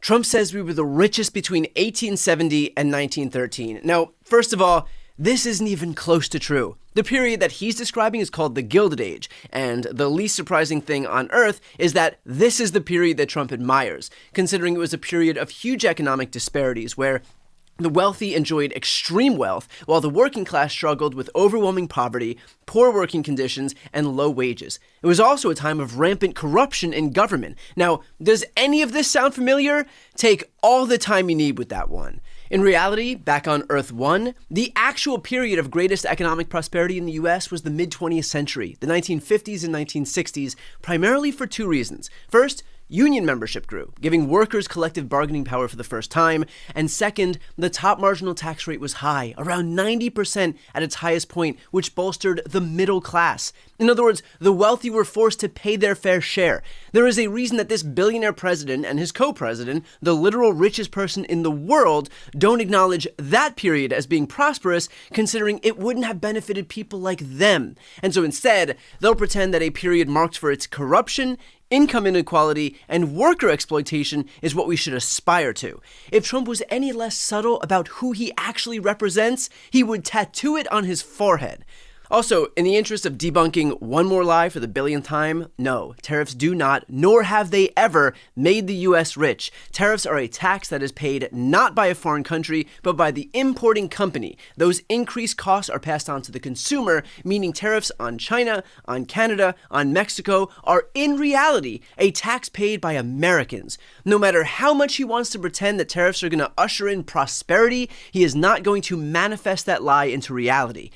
Trump says we were the richest between 1870 and 1913. Now, first of all, this isn't even close to true. The period that he's describing is called the Gilded Age, and the least surprising thing on Earth is that this is the period that Trump admires, considering it was a period of huge economic disparities where the wealthy enjoyed extreme wealth, while the working class struggled with overwhelming poverty, poor working conditions, and low wages. It was also a time of rampant corruption in government. Now, does any of this sound familiar? Take all the time you need with that one. In reality, back on Earth 1, the actual period of greatest economic prosperity in the US was the mid-20th century, the 1950s and 1960s, primarily for two reasons. First, union membership grew, giving workers collective bargaining power for the first time. And second, the top marginal tax rate was high, around 90% at its highest point, which bolstered the middle class. In other words, the wealthy were forced to pay their fair share. There is a reason that this billionaire president and his co-president, the literal richest person in the world, don't acknowledge that period as being prosperous, considering it wouldn't have benefited people like them. And so instead, they'll pretend that a period marked for its corruption, income inequality, and worker exploitation is what we should aspire to. If Trump was any less subtle about who he actually represents, he would tattoo it on his forehead. Also, in the interest of debunking one more lie for the billionth time, no, tariffs do not, nor have they ever, made the US rich. Tariffs are a tax that is paid not by a foreign country, but by the importing company. Those increased costs are passed on to the consumer, meaning tariffs on China, on Canada, on Mexico are in reality a tax paid by Americans. No matter how much he wants to pretend that tariffs are going to usher in prosperity, he is not going to manifest that lie into reality.